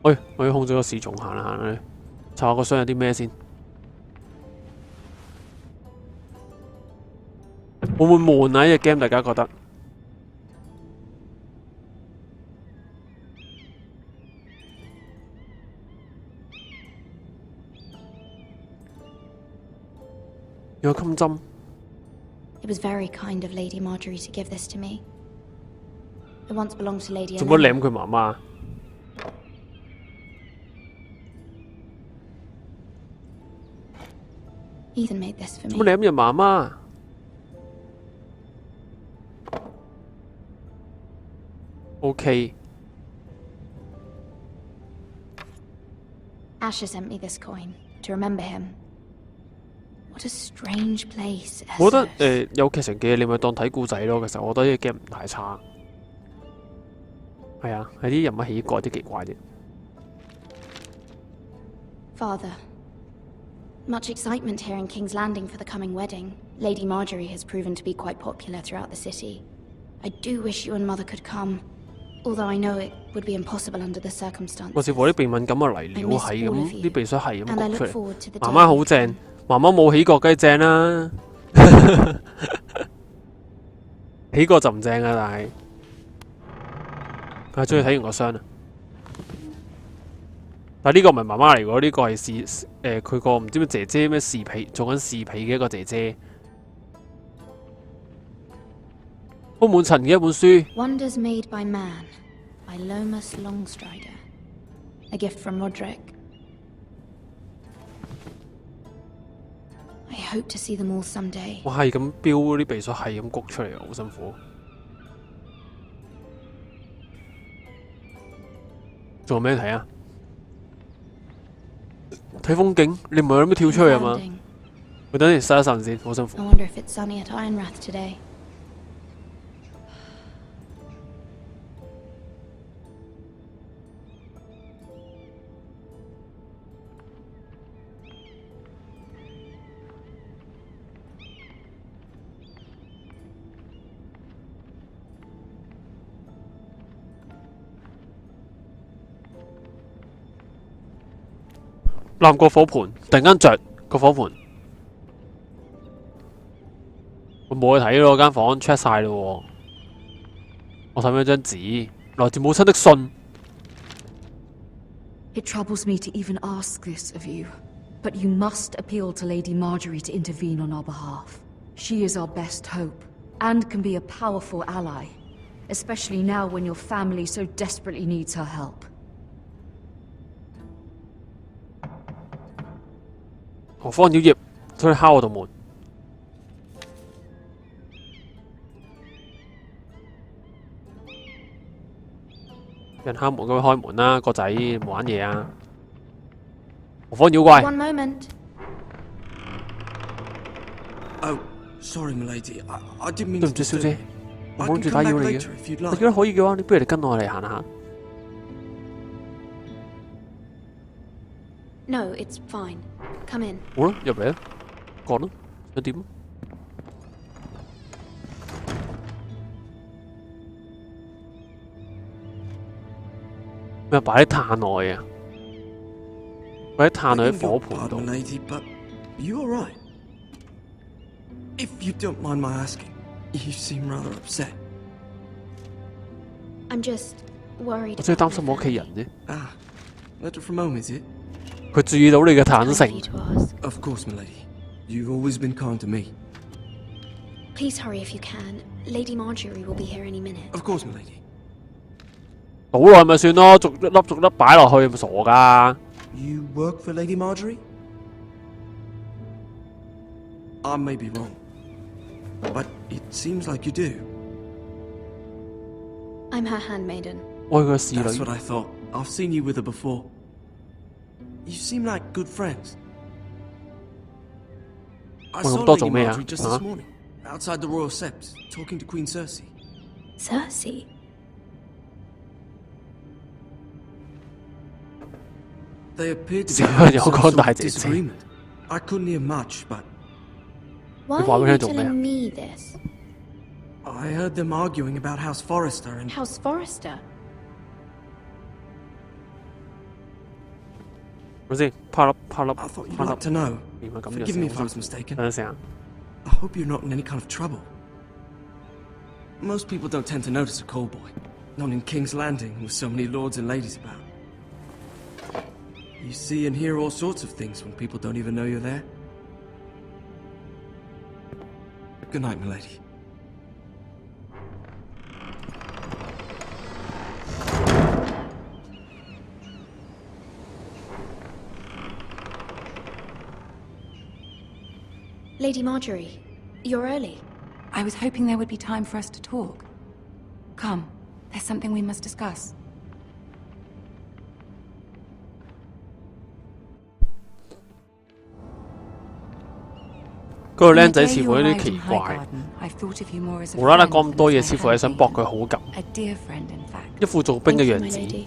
喂，我要控制個侍從行啦行啦，查下個箱有啲咩先。會唔會悶啊？呢隻 game 大家覺得？有襟針。It was very kind of Lady Marjorie to give this to me. It once belonged to Lady. 做乜舐佢媽媽？Ethan made this for me. 做乜舐人媽媽？OK。Asher sent me this coin to remember him. What a strange place. 我覺得有劇情嘅你咪當睇故仔咯。其實我覺得呢個 game 唔太差。係啊，係啲人物起角有啲奇怪啫。Father, much excitement here in King's Landing for the coming wedding. Lady Marjorie has proven to be quite popular throughout the city. I do wish you and Mother could come, although I know it would be impossible under the circumstances. 我似乎啲鼻敏感嘅嚟料係咁，啲鼻水係咁焗出嚟。媽媽好正，媽媽冇起角梗係正啦。起角就唔正啊，但係。終於睇完個箱啦！但呢個唔係媽媽嚟喎，呢個係佢個唔知咩姐姐咩侍婢做緊侍婢嘅一個姐姐。鋪滿塵嘅一本書。Wonders made by man, by Lomas Longstrider. A gift from Roderick. I hope to see them all someday. 哇，係咁飆啲鼻水，係咁谷出嚟，好辛苦。仲有咩睇啊？睇風景，你唔係諗住跳出去啊嘛？我等你洗一陣先，好辛苦。攬個火盤，突然間着個火盤，我冇去睇咯，間房 check 晒咯。我睇咗張紙，來自母親的信。It troubles me to even ask this of you, but you must appeal to Lady Marjorie to intervene on our behalf. She is our best hope, and can be a powerful ally, especially now when your family so desperately needs her help. 何方妖孽，出去敲我道門。人敲門咁開門啦，個仔玩嘢啊！何方妖怪 ？One moment. Oh, sorry, milady. I didn't mean. 對唔住，小姐，我冇諗住打擾你嘅。你覺得可以嘅話，你不如你跟我嚟行下。No, it's fine. Come in. 好啦，入嚟啦，講啦，想點？咩擺啲炭落去啊？擺啲炭喺火盤度。You all right? If you don't mind my asking, you seem rather upset. I'm just worried. 我真係擔心我屋企人啫。Ah, letter from home, is it? 佢注意到你嘅坦誠。Of course, milady. You've always been kind to me. Please hurry if you can. Lady Marjorie will be here any minute. Of course, milady. 倒落去咪算咯，逐粒擺落去，咪傻噶。You work for Lady Marjorie? I may be wrong, but it seems like you do. I'm her handmaiden. 我係佢侍女。That's what I thought. I've seen you with her before. You seem like good friends. I saw Lady Marjorie just this morning, outside the royal steps, talking to Queen Cersei. Cersei? They appeared to be having some sort of disagreement. I couldn't hear much, but... Why are you telling me this? I heard them arguing about House Forrester and... House Forrester? 咪先？拍粒拍粒 I thought you'd 拍粒 like to know. 點解咁嘅 Forgive me if I 聲 was mistaken. 等陣先啊！ I hope you're not in any kind of trouble. Most people don't tend to notice a callboy. Not in King's Landing with so many lords and ladies about. You see and hear all sorts of things when people don't even know you're there. Good night, milady. Lady Marjorie, you're early. I was hoping there would be time for us to talk. Come, there's something we must discuss. 嗰個 From the 僆仔 day 似 you 乎有啲 arrived 奇 in 怪， Highgarden, I've thought of you more as a 無啦啦 friend 講咁多嘢， than as 似 I 乎係 had 想搏 been. 佢好感， A dear friend, in fact. 一副做兵嘅 Thank you, 樣 my 子。 lady.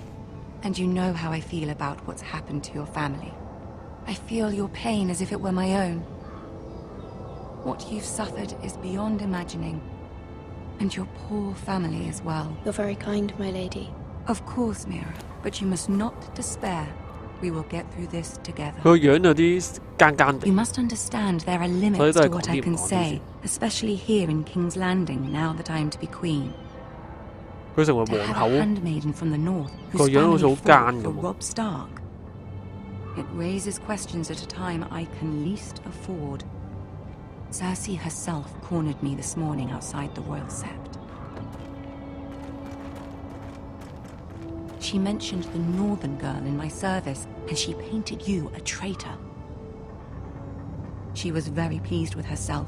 And you know how I feel about what's happened to your family. I feel your pain as if it were my own. What you've suffered is beyond imagining. And your poor family as well. You're very kind, my lady. Of course, Mira. But you must not despair. We will get through this 佢 together. 個樣有啲奸奸 You 地， must understand there are 所以 limits 都係 to 講 what I 啲唔 can 講啲 say, 先。 especially here in King's Landing now that I am to be queen. 佢成為 To 皇 have 後 a，handmaiden from the north 個 whose 樣好似 family 好奸 fought 咁 for 喎。 Robb Stark. It raises questions at a time I can least afford. Cersei herself cornered me this morning outside the royal sept. She mentioned the northern girl in my service, and she painted you a traitor. She was very pleased with herself.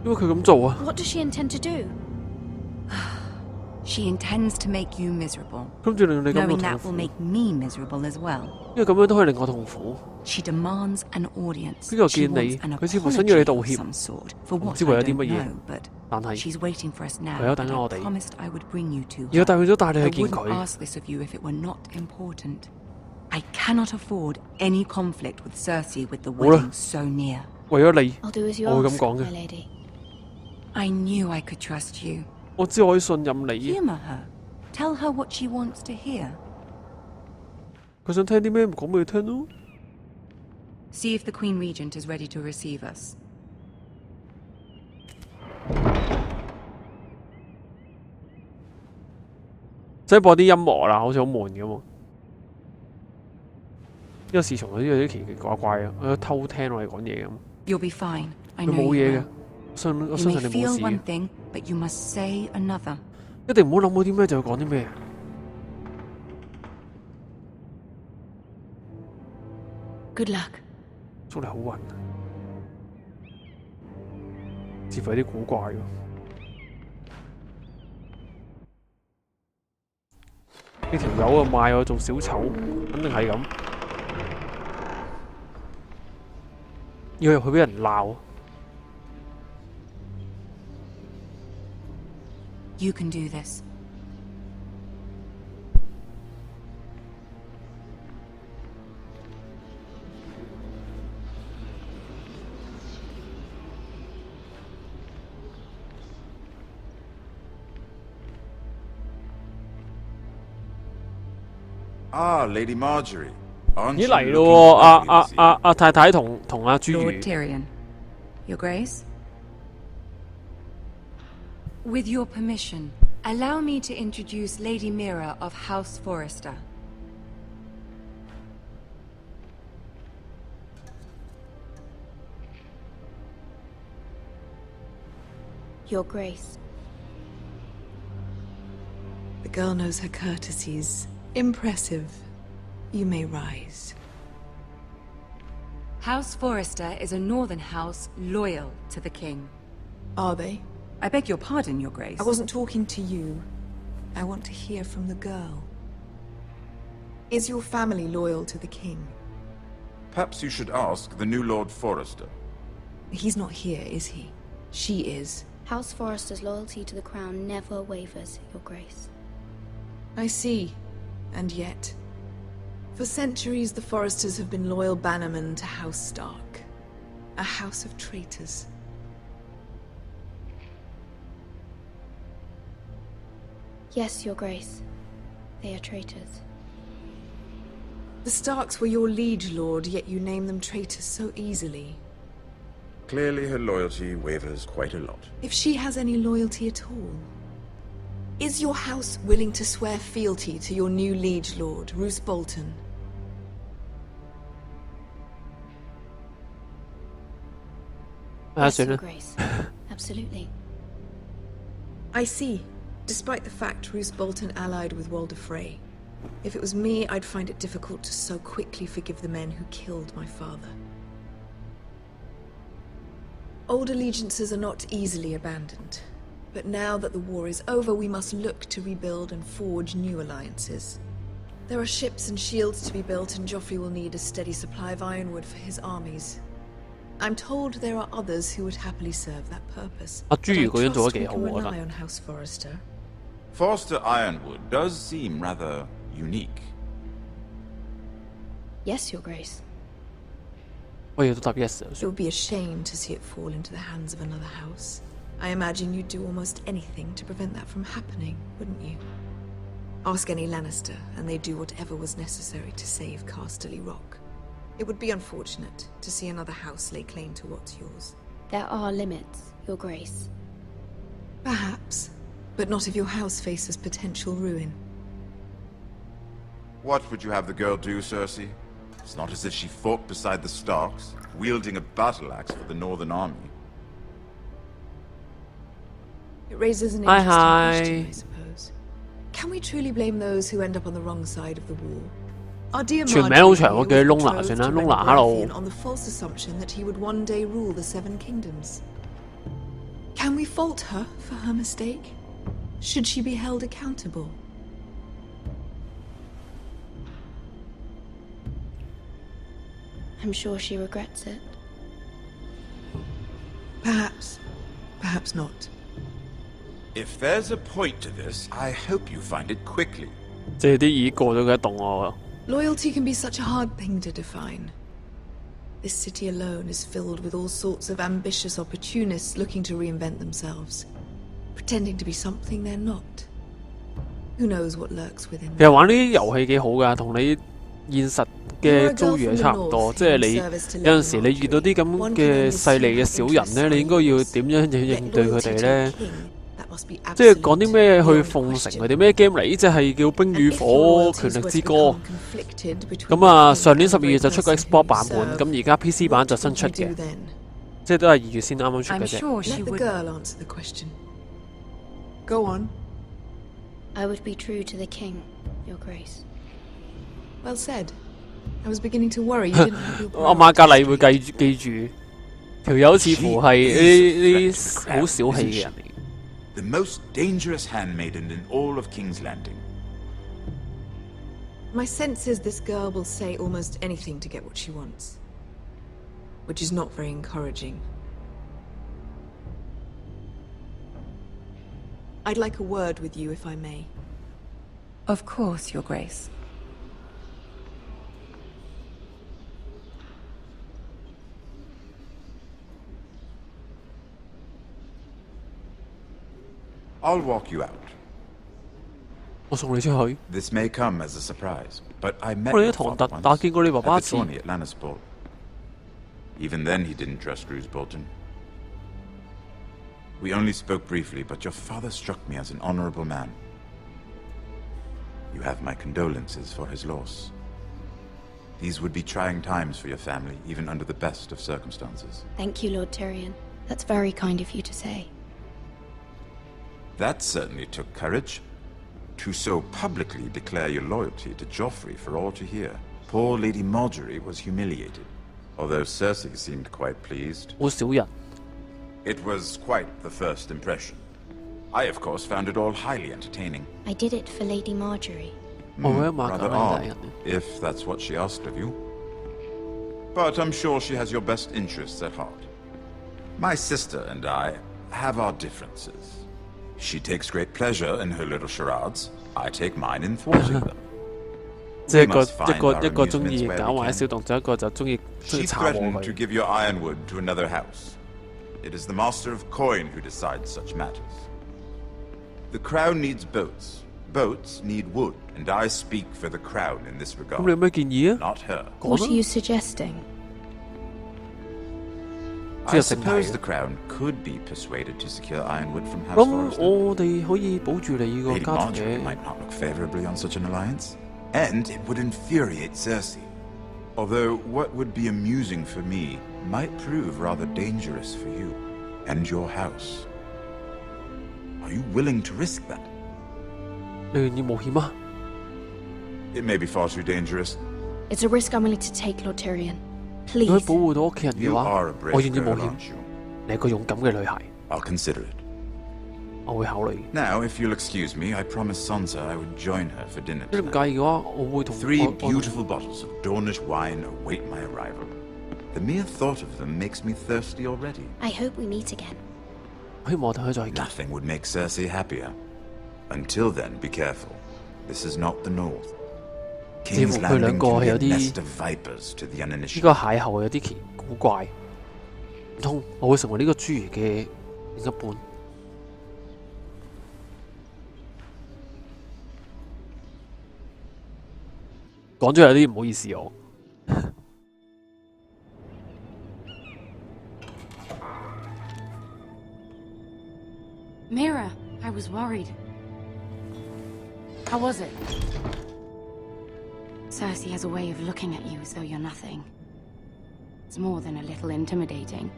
因為佢咁做啊， What does she intend to do? She intends to make you miserable, 跟住令你感到 knowing 痛 that 苦， will make me miserable as well. 因為咁樣都可以令我痛苦。 She demands an audience. 邊個 She 見你 wants an 佢似乎想要你道 apology 歉 of some sort for 唔 what 知為 I 咗啲 don't 乜嘢 know, but 但係 she's waiting for us now. 唯有等 and 緊 I 我哋。 promised I would bring you to 而家 her. 佢都帶你 I 去見 wouldn't 佢， ask this of you if it were not important. I cannot afford any conflict with Cersei with the 好啦。 wedding so near. 為咗你， I'll do as you 我會咁 ask, 講 my 嘅。 lady. I knew I could trust you. 我知我可以信任你。 Humor her. Tell her what she wants to hear. 佢想聽啲咩，唔講俾佢聽咯。 See if the Queen Regent is ready to receive us. 即係播啲音樂啦，好似好悶咁喎。呢個侍從有啲奇奇怪怪啊，喺度偷聽我哋講嘢咁。 You'll be fine. I 佢 know 冇 you 嘢嘅 will.，我 You 相 may 信你冇 feel 事 one 嘅。 thing, but you must say another. 一定唔好諗到啲咩就講啲咩。 Good luck. 祝你好運，似乎有啲古怪喎。呢條友啊賣我做小丑，肯定係咁。要入去俾人鬧。 You can do this. Ah, Lady Marjorie. Aren't 咦 you 嚟 looking 咯喎！ lovely this evening? 阿太太同阿朱 Lord 如， Tyrion. Your Grace? With your permission, allow me to introduce Lady Mira of House Forrester. Your Grace. The girl knows her courtesies. Impressive. You may rise. House Forrester is a northern house loyal to the king. Are they? I beg your pardon, Your Grace. I wasn't talking to you. I want to hear from the girl. Is your family loyal to the king? Perhaps you should ask the new Lord Forrester. He's not here, is he? She is. House Forrester's loyalty to the crown never wavers, Your Grace. I see. And yet... For centuries, the Forresters have been loyal bannermen to House Stark. A house of traitors. Yes, Your Grace. They are traitors. The Starks were your liege lord, yet you name them traitors so easily. Clearly her loyalty wavers quite a lot. If she has any loyalty at all. Is your house willing to swear fealty to your new liege lord, Roose Bolton? Yes, Your Grace. Absolutely. I see. Despite the fact Roose Bolton allied with Walder Frey. If it was me, I'd find it difficult to so quickly forgive the men who killed my father. Old allegiances are not easily abandoned. But now that the war is over, we must look to rebuild and forge new alliances. There are ships and shields to be built, and Joffrey will need a steady supply of ironwood for his armies. I'm told there are others who would happily serve that purpose. 阿朱如嗰樣做得 I 幾 trust 好， we 我 can 覺 rely 得。 on House Forrester. Forster Ironwood does seem rather unique. Yes, Your Grace. 我亦都答 yes It would be a shame to see it fall into the hands of another house. I imagine you'd do almost anything to prevent that from happening, wouldn't you? Ask any Lannister, and they'd do whatever was necessary to save Casterly Rock. It would be unfortunate to see another house lay claim to what's yours. There are limits, Your Grace. Perhaps, but not if your house faces potential ruin. What would you have the girl do, Cersei? It's not as if she fought beside the Starks, wielding a battle axe for the Northern Army. It raises an Hi, interesting hi. question, I suppose. Can we truly blame those who end up on the wrong side of the war? Our dear 全名好長，我 Marjorie 叫 was 佢 Luna betrothed 算啦 to ，Luna Red hello。 Baratheon on the false assumption that he would one day rule the Seven Kingdoms. Can we fault her for her mistake? Should she be held accountable? I'm sure she regrets it. Perhaps. Perhaps not. If there's a point to this, I hope you find it quickly. 借啲已過咗佢一棟我。 Loyalty can be such a hard thing to define. This city alone is filled with all sorts of ambitious opportunists looking to reinvent themselves, pretending to be something they're not. Who knows what lurks within 其實 them? 玩呢啲遊戲幾好㗎，同你現實嘅遭遇係差唔多。即係你有陣時你遇到啲咁嘅勢利嘅小人咧，你應該要點樣去應對佢哋咧？即係講啲咩去奉承佢哋咩 game 嚟？呢只係叫《冰與火權力之歌》。咁啊，上年12月就出個 Xbox 版本，咁而家 PC 版就新出嘅，即係都係2月先啱啱出 I'm 嘅啫。 sure she Let the would. girl answer the question. Go on. I would be true to the king, Your Grace. Well said. I was beginning to worry you didn't have your 阿馬格麗 priorities 會 straight. 記住，條友似乎係呢啲好小氣嘅人嚟。 The most dangerous handmaiden in all of King's Landing. My sense is this girl will say almost anything to get what she wants. Which is not very encouraging. I'd like a word with you, if I may. Of course, Your Grace. I'll walk you out. 我送你出去。 This may come as a surprise, but I met 我哋 your 喺唐 father 特 once 打見過你爸爸 at 一次 the。tourney at Lannisport. Even then, he didn't trust Roose Bolton. We only spoke briefly, but your father struck me as an honorable man. You have my condolences for his loss. These would be trying times for your family, even under the best of circumstances. Thank you, Lord Tyrion. That's very kind of you to say. That certainly took courage. To so publicly declare your loyalty to Joffrey for all to hear. Poor Lady Marjorie was humiliated, although Cersei seemed quite pleased. 好少人。 It was quite the first impression. I, of course, found it all highly entertaining. I did it for Lady Marjorie. 我覺得馬格 Rather 麗大 odd, 人。 if that's what she asked of you. But I'm sure she has your best interests at heart. My sister and I have our differences. She takes great pleasure in her little charades. I take mine in thwarting them. 即係 We must find 一個 our 中意 amusements where 搞 we 壞 can. 小動作，一個就中意 She 炒我 threatened to 佢。 give your ironwood to another house. It is the Master of Coin who decides such matters. The Crown needs boats, Boats need wood, and I speak for the Crown in this 咁你有 regard. 咩建議啊？ Not her. What 講 are 啦 you suggesting? I suppose the Crown could be persuaded to secure ironwood from House 咁 Forrester. 我哋可以保住你個 Lady 家庭 Marjorie 嘅。 might not look favorably on such an alliance, and it would infuriate Cersei. Although what would be amusing for me might prove rather dangerous for you and your house. Are you willing to risk that? 你願意冒險啊？ It may be far too dangerous. It's a risk I'm willing to take, Lord Tyrion. 如果 Please. 保護到屋企人嘅 You 話 are a，我 brave 願意冒 girl, 險。 aren't you? 你係個勇敢嘅女孩， I'll consider it. 我會考慮。 Now, if you'll excuse me, I promised Sansa I would join her for dinner 如果你唔 tonight. 介意嘅話，我會同 Three 我 beautiful bottles of Dornish wine await my arrival. The mere thought of them makes me thirsty already. I hope we meet again. 希望我哋可以再見。 Nothing would make Cersei happier. Until then, be careful. This is not the North. 似 King's 乎佢兩 Landing 個 can 係 be 有 a 啲 nest of vipers to the 呢 uninitiated. 個邂逅有啲古怪，唔通我會成為呢個侏儒嘅另一半？講咗有啲唔好意思我。 Mira, I was worried. How was it? Cersei has a way of looking at you as though you're nothing. It's more than a little intimidating.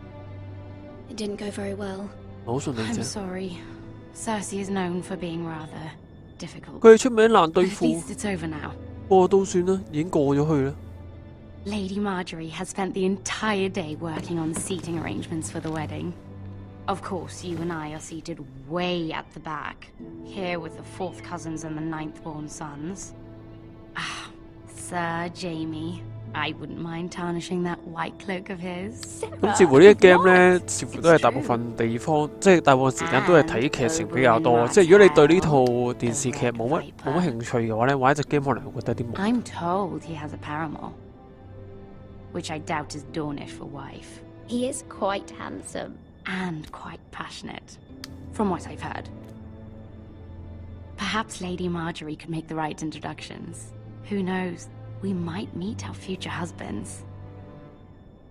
It didn't go very well. 好順利 I'm 啫。 sorry. Cersei is known for being rather difficult. 佢哋出名難對 At 付， least it's over now. 不過都算啦，已經過咗去啦。 Lady Marjorie has spent the entire day working on seating arrangements for the wedding. Of course, you and I are seated way at the back, here with the 4th cousins and the 9th-born sons. Ah, Sir Jaime. I wouldn't mind tarnishing that white cloak of his. 咁似乎呢一 game 咧，似乎都係大部分地方，即係大部分時間都係睇劇情比較多。即係如果你對呢套電視劇冇乜興趣嘅話咧，玩一隻 game 可能會覺得有啲悶。 I'm told he has a paramour, which I doubt is Dornish for wife, He is quite handsome. and quite passionate, from what I've heard. Perhaps Lady Marjorie could make the right introductions. Who knows? We might meet our future husbands.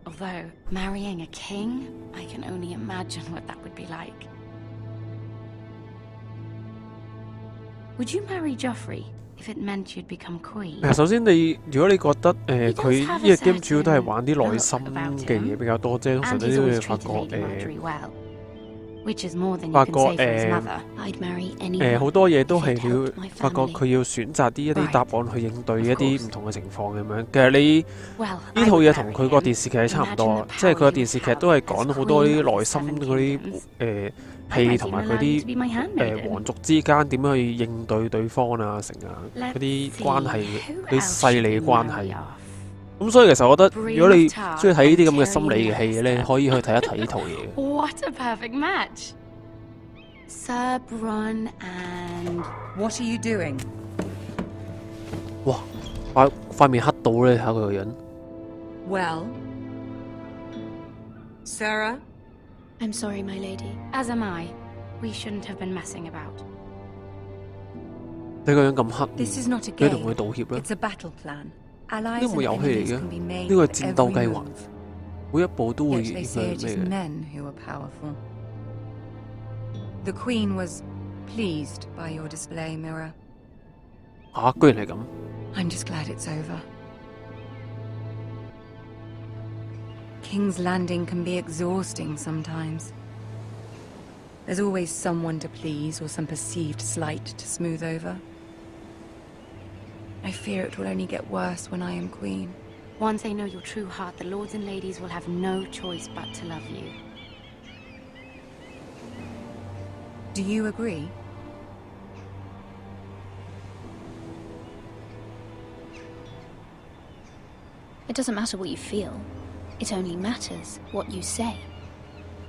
Although, marrying a king, I can only imagine what that would be like. Would you marry Joffrey if it meant you'd become queen? 首先如果你覺得佢呢個 game 主要都係玩啲內心嘅嘢比較多啫，通常 And 都 he's 會 always 發 treated 覺 Lady Marjorie well, which is more than you 發 can 覺 say for his mother. I'd marry anyone. 好多嘢都 if 係 it 你要 helped my 發覺 family. 佢要選擇啲一啲 Right. 答案去應對一 Of 啲 course. 唔同嘅情況咁樣。其實你 Well, 呢 I 套 would 嘢同 marry 佢個 him. 電視劇係差唔多 Imagine 啊， the 即係佢個 power 電視 you 劇都係 have 講 as 好多 queen 啲 of 內 the 心 Seven 嗰啲 Kingdoms. 戲同埋 I 嗰 might even allow you to 啲 be my handmaiden. 皇族之間點樣去應對對方啊，成啊 Let's 嗰啲 see, 關係 who 啲 else 勢 should 利嘅 we 關 marry 係。 off? 咁所以其實我覺得，如果你 Brienne 中意睇呢啲咁嘅 Tarth 心理嘅戲咧， and 可以去睇一睇呢套嘢。 What a perfect match! Sir Bronn and... What are you doing? 哇！塊面黑到咧，睇下佢個樣。 Well? Sarah? I'm sorry, my lady. As am I. We shouldn't have been messing about. 你個樣咁黑， This is not a 你同佢 game. 道歉啦。 It's a battle plan. Allies 呢個 and 遊戲嚟 enemies 嘅， can be 呢 made 個係 with 戰鬥 every 計劃， move. 每一步都會 Yet 影 they 響 say it 咩 is 嘅。 men who are powerful. The Queen was pleased by your display, Mira. 嚇，居然係咁。 I'm just glad it's over. King's Landing can be exhausting sometimes. There's always someone to please or some perceived slight to smooth over. I fear it will only get worse when I am queen. Once they know your true heart, the lords and ladies will have no choice but to love you. Do you agree? It doesn't matter what you feel. It only matters what you say.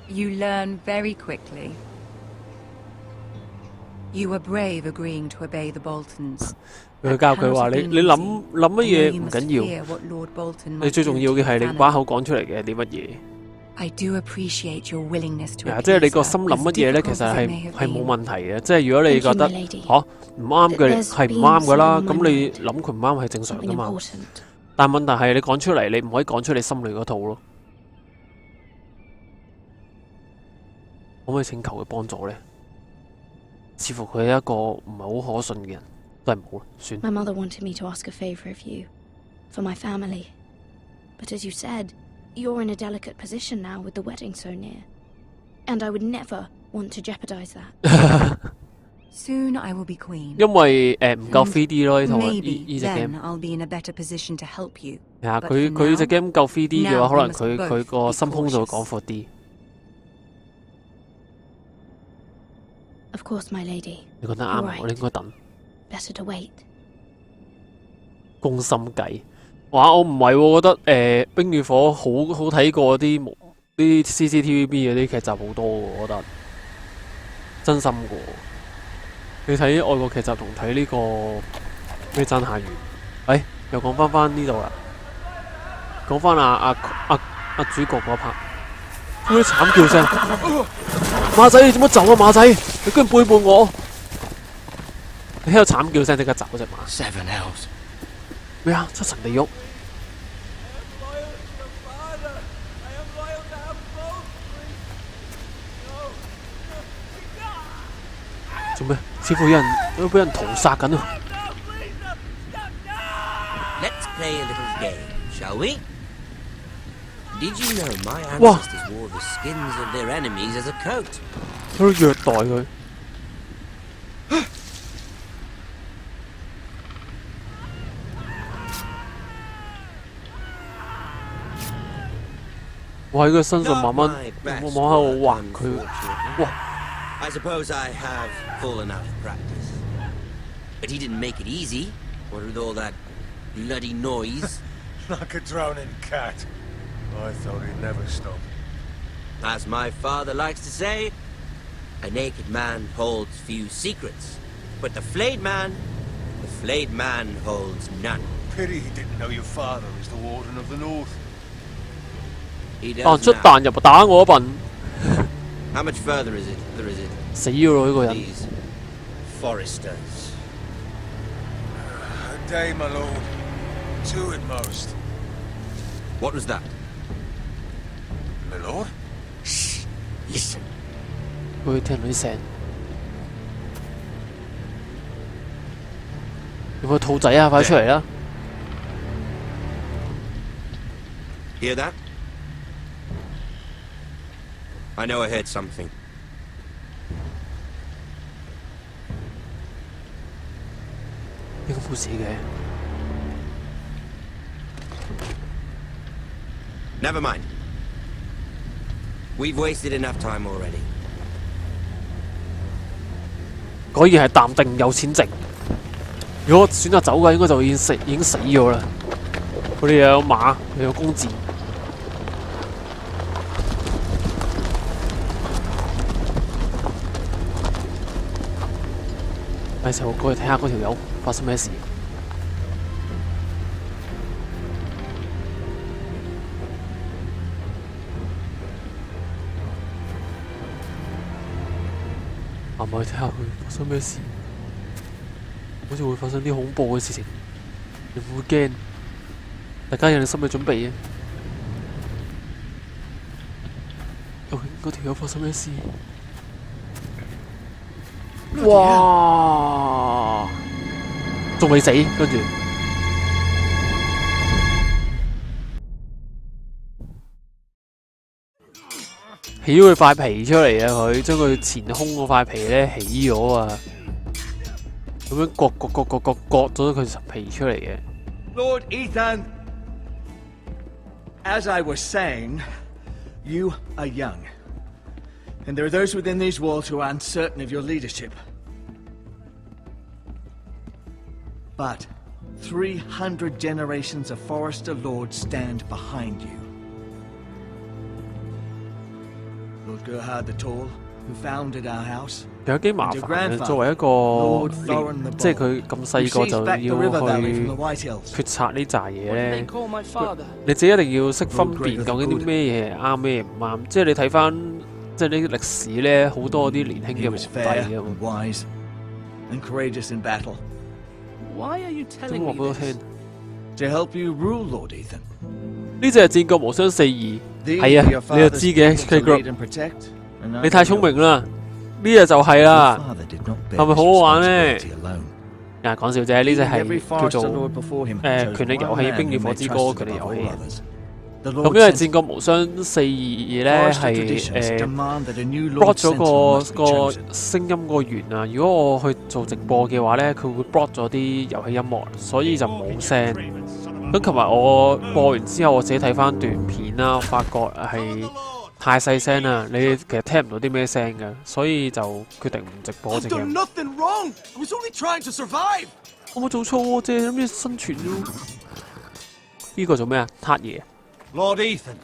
You learn very quickly. You were brave agreeing to obey the Boltons. 佢教佢話：你諗乜嘢唔緊要，你最重要嘅係你把口講出嚟嘅啲乜嘢。 I do appreciate your willingness to 即係你個心諗乜嘢咧，其實係冇問題嘅。即係如果你覺得嚇唔啱嘅係唔啱噶啦，咁你諗佢唔啱係正常噶嘛。但問題係你講出嚟，你唔可以講出你心裏嗰套咯。可唔可以請求佢幫助咧？似乎佢係一個唔係好可信嘅人，都係唔好啦，算。My mother wanted me to ask a favor of you, for my family. But as you said, you're in a delicate position now with the wedding so near. And I would never want to jeopardize that. Soon I will be queen. 因為唔夠 3D 咯呢套呢隻 Then game。 I'll be in a better position to help you. 係啊， But 佢 for 隻 now, game 夠 3D 嘅話， now 可能 we 佢 must 佢 both 個 be 心胸就會 cautious. 廣闊啲。Of course, my lady. 你覺得啱啊？我應該等。 Better to wait. 攻心計，哇！我唔係喎，我覺得冰與火好睇過啲CCTVB 嗰啲劇集好多喎，我覺得真心過。你睇外國劇集同睇呢個咩爭下完，又講翻呢度啦，講翻阿主角嗰 part， 嗰啲慘叫聲，馬仔你點樣走啊？馬仔，你居然背叛我！你喺度慘叫聲，即刻走隻馬。Seven hells. 咩啊？七神地獄。做咩？似乎有人都俾人屠殺緊啊！ Let's play a little game, shall we? Did you know my Wow. ancestors wore the skins of their enemies as a coat? 喺度虐待佢。我喺佢身上慢慢，我喺度畫佢。哇！ I suppose I have fallen out of practice. But he didn't make it easy, what with all that bloody noise. Like a drowning cat. I thought he'd never stop. As my father likes to say, a naked man holds few secrets. But the flayed man holds none. Pity he didn't know your father is the Warden of the North. He 彈 does 出 now. 彈入打我一笨， How much further is it? There is it. 死咗咯呢個人。 These foresters. A day, my lord. 2 at most. What was that? My lord? Shh. Listen. 佢聽到啲聲。有冇兔仔啊？快出嚟啦！ Hear that? I know I heard something. 應該冇事嘅。 Never mind. We've wasted enough time already. 果然係淡定有錢剩。如果選擇走嘅，應該就已經死咗啦。佢哋又有馬，又有弓箭。係時候過去睇下嗰條友發生咩事。行埋去睇下佢發生咩事，好似會發生啲恐怖嘅事情，你會唔會驚？大家有你心理準備啊！究竟嗰條友發生咩事？哇！仲未死，跟住起咗佢塊皮出嚟啊！佢將佢前胸嗰塊皮咧起咗啊！咁樣割咗佢層皮出嚟嘅。 Lord Ethan, as I was saying, you are young. And there are those within these walls who are uncertain of your leadership. But 300 generations of Forester Lords stand behind you. Lord Gerhard the Tall, who founded our house, 有幾麻煩嘅，作為一個即係佢咁細個就要去決策呢扎嘢咧，你自己一定要識分辨究竟啲咩嘢係啱，咩唔啱。即係你睇翻即係呢啲歷史咧，好多啲年輕嘅皇帝嘅。and courageous in battle. Why are you 咁 telling 話 me 俾我 this? 聽， To help you rule, Lord Ethan. 呢只係戰國無雙4二， These 係 are 啊， your 你就 father's 知嘅 people ，K to Group， lead and protect, and I 你太 am 聰明 yours. 啦，呢只就係 Your 啦， father did not bear 係咪好 this 好玩咧？ responsibility alone. 啊，講笑啫，呢只 Every 係叫 forester 做 lord before him chose 權力遊 one 戲《 man 冰與 whom 火 they 之歌》 trusted 權力 above 遊 all 戲。 others. The 咁 Lord 因為 sent 戰國無雙422咧 Forester 係 traditions demand that a new block lord 咗 sentinel must be 個 chosen. 聲音個源啊！如果我去做直播嘅話咧，佢會 block 咗啲遊戲音樂，所以就冇聲。咁琴日我播完之後，我自己睇翻段片啦，我發覺係太細聲啦，你其實聽唔到啲咩聲嘅，所以就決定唔直播隻 game。 nothing wrong. I was only trying to survive. 我冇做錯喎，淨係諗住生存啫。呢個做咩啊？撻嘢。 Lord Ethan.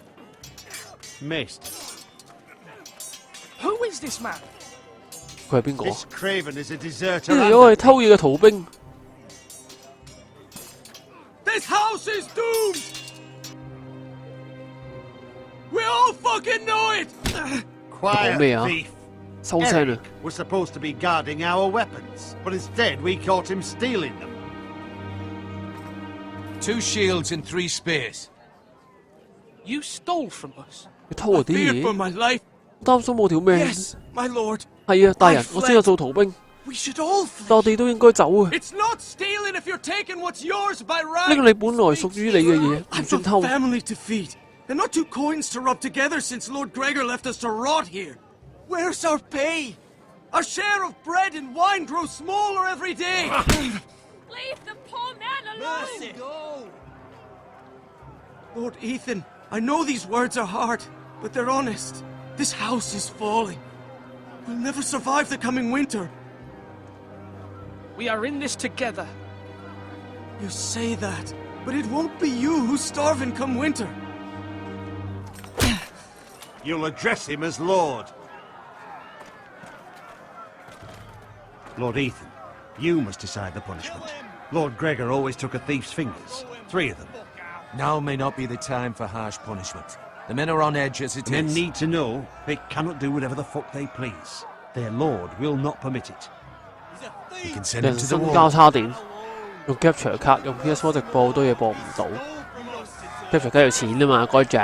Missed. Who is this man? 佢係邊個？ This Craven is a 呢 deserter. 條友係偷嘢嘅逃兵。 This house is doomed. We all fucking know it. Quiet, Mia. thief. 收聲啊 Eric！was supposed to be guarding our weapons, but instead we caught him stealing them. 2 shields and 3 spears. You stole from us. 你偷我啲 Feared for 嘢， my life. 擔心我條命。 Yes, my lord. 係啊，大人 I，我先係做逃兵， We should all 但我 flee. 哋都應該走啊！ It's not stealing if you're taking what's yours by right. 拎你本來屬於你嘅嘢，唔 I've 算 got 偷。 family to feed, and not 2 coins to rub together since Lord Gregor left us to rot here. Where's our pay? Our share of bread and wine grows smaller every day. Leave the poor man alone! Mercy. Lord Ethan, I know these words are hard, but they're honest. This house is falling. We'll never survive the coming winter. We are in this together. You say that, but it won't be you who's starving come winter. You'll address him as Lord. Lord Ethan, you must decide the punishment. Lord Gregor always took a thief's fingers. 3 of them. Now may not be the time for harsh punishment. The men are on edge as it Men is. need to know they cannot do whatever the fuck they please. Their lord will not permit it. You can send 人 him to the 生交 wall. 叉點，用 capture 卡，用 PS4 直播好多嘢播唔到。capture 卡要錢啊嘛，該仔，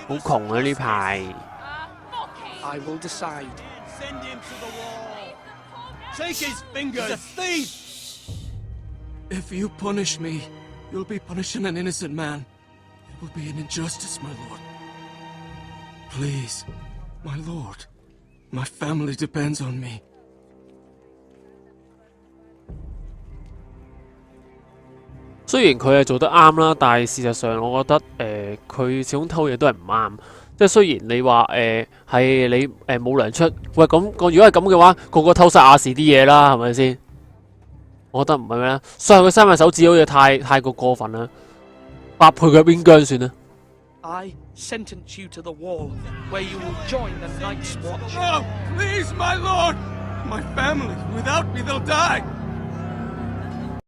好窮啊呢排。 I will decide. Send him to the wall. Take his fingers. He's a thief. If you punish me, you'll be punishing an innocent man. It will be an injustice, my lord. Please, my lord. My family depends on me. 雖然佢係做得啱啦，但係事實上我覺得佢始終偷嘢都係唔啱。即係雖然你話係你冇糧出，喂咁如果係咁嘅話，個個偷晒亞視啲嘢啦，係咪先？我覺得唔係咩啦，所以佢閂埋手指好似太過分啦，8倍嘅邊疆算啦。 I sentence you to the wall, where you will join the Night's Watch. Oh, please, my lord! My family, without me, they'll die!